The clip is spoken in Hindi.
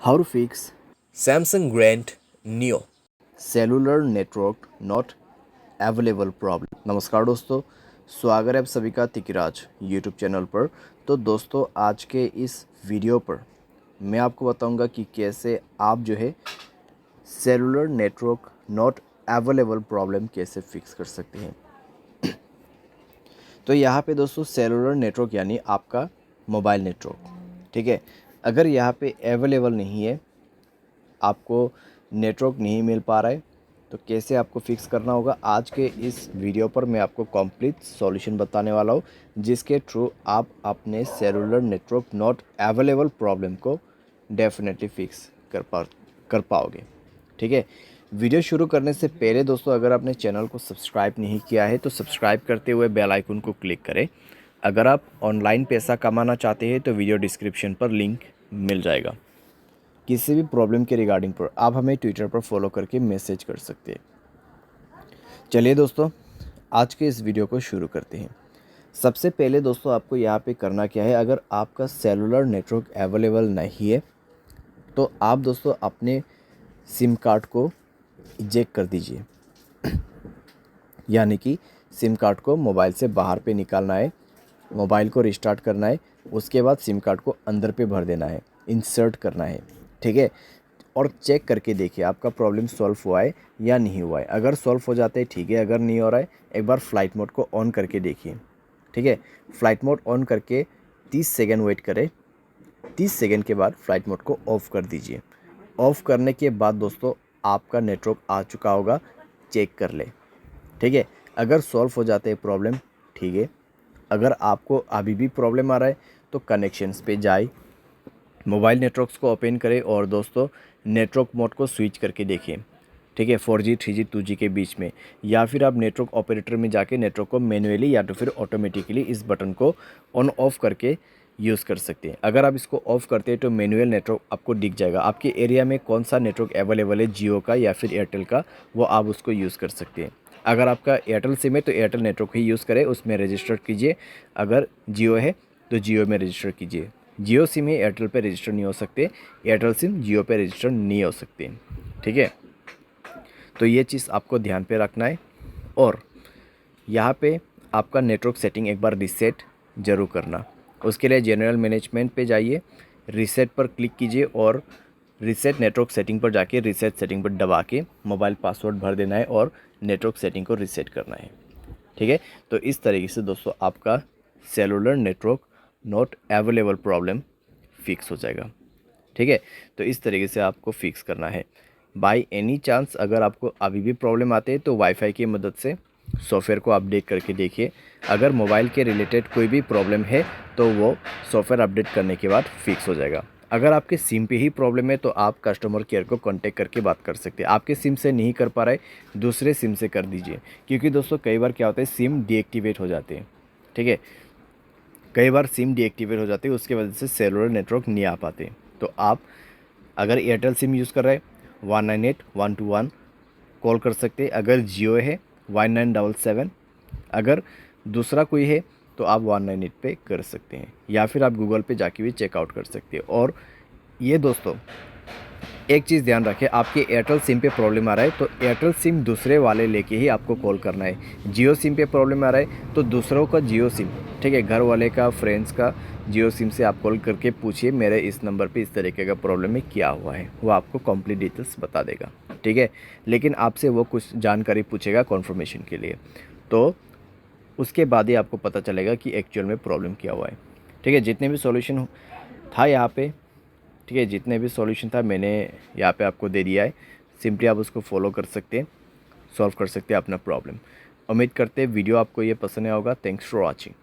How to fix Samsung Grand Neo। Cellular network not available problem. नमस्कार दोस्तों, स्वागत है आप सभी का तिकिराज यूट्यूब चैनल पर। तो दोस्तों, आज के इस वीडियो पर मैं आपको बताऊंगा कि कैसे आप जो है cellular network not available problem कैसे फिक्स कर सकते हैं। तो यहाँ पे दोस्तों सेलुलर नेटवर्क यानी आपका मोबाइल नेटवर्क, ठीक है। अगर यहाँ पे अवेलेबल नहीं है, आपको नेटवर्क नहीं मिल पा रहा है, तो कैसे आपको फिक्स करना होगा, आज के इस वीडियो पर मैं आपको कंप्लीट सॉल्यूशन बताने वाला हूँ, जिसके थ्रू आप अपने cellular network not available problem को डेफिनेटली फिक्स कर पाओगे, ठीक है। वीडियो शुरू करने से पहले दोस्तों, अगर आपने चैनल को सब्सक्राइब नहीं किया है तो सब्सक्राइब करते हुए बेल आइकन को क्लिक करें। अगर आप ऑनलाइन पैसा कमाना चाहते हैं तो वीडियो डिस्क्रिप्शन पर लिंक मिल जाएगा। किसी भी प्रॉब्लम के रिगार्डिंग पर आप हमें ट्विटर पर फॉलो करके मैसेज कर सकते हैं। चलिए दोस्तों, आज के इस वीडियो को शुरू करते हैं। सबसे पहले दोस्तों, आपको यहाँ पे करना क्या है, अगर आपका सेलुलर नेटवर्क अवेलेबल नहीं है तो आप दोस्तों अपने सिम कार्ड को इजेक्ट कर दीजिए। यानी कि सिम कार्ड को मोबाइल से बाहर पे निकालना है, मोबाइल को रिस्टार्ट करना है, उसके बाद सिम कार्ड को अंदर पे भर देना है, इंसर्ट करना है, ठीक है। और चेक करके देखिए आपका प्रॉब्लम सॉल्व हुआ है या नहीं हुआ है। अगर सॉल्व हो जाता है ठीक है, अगर नहीं हो रहा है एक बार फ्लाइट मोड को ऑन करके देखिए, ठीक है। फ्लाइट मोड ऑन करके 30 सेकेंड वेट करें। 30 सेकेंड के बाद फ्लाइट मोड को ऑफ़ कर दीजिए। ऑफ़ करने के बाद दोस्तों आपका नेटवर्क आ चुका होगा, चेक कर ले, ठीक है। अगर सॉल्व हो जाते हैं प्रॉब्लम, ठीक है। अगर आपको अभी भी प्रॉब्लम आ रहा है तो कनेक्शंस पे जाए, मोबाइल नेटवर्क्स को ओपन करें और दोस्तों नेटवर्क मोड को स्विच करके देखिए, ठीक है, 4G 3G 2G के बीच में। या फिर आप नेटवर्क ऑपरेटर में जाके नेटवर्क को मैनुअली या तो फिर ऑटोमेटिकली इस बटन को ऑन ऑफ करके यूज़ कर सकते हैं। अगर आप इसको ऑफ़ करते हैं तो मैनुअल नेटवर्क आपको दिख जाएगा, आपके एरिया में कौन सा नेटवर्क अवेलेबल है, जियो का या फिर एयरटेल का, वो आप उसको यूज़ कर सकते हैं। अगर आपका एयरटेल सिम है तो एयरटेल नेटवर्क ही यूज़ करें, उसमें रजिस्टर कीजिए। अगर जियो है तो जियो में रजिस्टर कीजिए। जियो सिम है एयरटेल पे रजिस्टर नहीं हो सकते, एयरटेल सिम जियो पे रजिस्टर नहीं हो सकते, ठीक है। तो ये चीज़ आपको ध्यान पे रखना है। और यहाँ पे आपका नेटवर्क सेटिंग एक बार रीसेट ज़रूर करना। उसके लिए जनरल मैनेजमेंट पे जाइए, रीसेट पर क्लिक कीजिए और रीसेट नेटवर्क सेटिंग पर जाके रीसेट सेटिंग पर दबा के मोबाइल पासवर्ड भर देना है और नेटवर्क सेटिंग को रीसेट करना है, ठीक है। तो इस तरीके से दोस्तों आपका cellular network not available problem fix हो जाएगा, ठीक है। तो इस तरीके से आपको फिक्स करना है। बाय एनी चांस अगर आपको अभी भी प्रॉब्लम आते हैं तो वाईफाई की मदद से सॉफ्टवेयर को अपडेट करके देखिए। अगर मोबाइल के रिलेटेड कोई भी प्रॉब्लम है तो वो सॉफ्टवेयर अपडेट करने के बाद फिक्स हो जाएगा। अगर आपके सिम पे ही प्रॉब्लम है तो आप कस्टमर केयर को कांटेक्ट करके बात कर सकते हैं। आपके सिम से नहीं कर पा रहे, दूसरे सिम से कर दीजिए, क्योंकि दोस्तों कई बार क्या होता है सिम डीएक्टिवेट हो जाते हैं, ठीक है। कई बार सिम डीएक्टिवेट हो जाती है, उसके वजह से सेलुलर नेटवर्क नहीं आ पाते। तो आप अगर एयरटेल सिम यूज़ कर रहे हैं 198-121 कॉल कर सकते हैं। अगर जियो है 1977, अगर दूसरा कोई है तो आप 198 पे कर सकते हैं, या फिर आप गूगल पे जाके भी चेकआउट कर सकते हैं। और ये दोस्तों एक चीज़ ध्यान रखें, आपके एयरटेल सिम पे प्रॉब्लम आ रहा है तो एयरटेल सिम दूसरे वाले लेके ही आपको कॉल करना है। जियो सिम पे प्रॉब्लम आ रहा है तो दूसरों का जियो सिम, ठीक है, घर वाले का, फ्रेंड्स का जियो सिम से आप कॉल करके पूछिए मेरे इस नंबर पे इस तरीके का प्रॉब्लम है, क्या हुआ है, वो आपको कंप्लीट डिटेल्स बता देगा, ठीक है। लेकिन आपसे वो कुछ जानकारी पूछेगा कॉन्फर्मेशन के लिए, तो उसके बाद ही आपको पता चलेगा कि एक्चुअल में प्रॉब्लम क्या हुआ है, ठीक है। जितने भी सॉल्यूशन था यहाँ पे, ठीक है, जितने भी सॉल्यूशन था मैंने यहाँ पे आपको दे दिया है। सिंपली आप उसको फॉलो कर सकते हैं, सॉल्व कर सकते हैं अपना प्रॉब्लम। उम्मीद करते हैं वीडियो आपको ये पसंद आया होगा। Thanks for watching.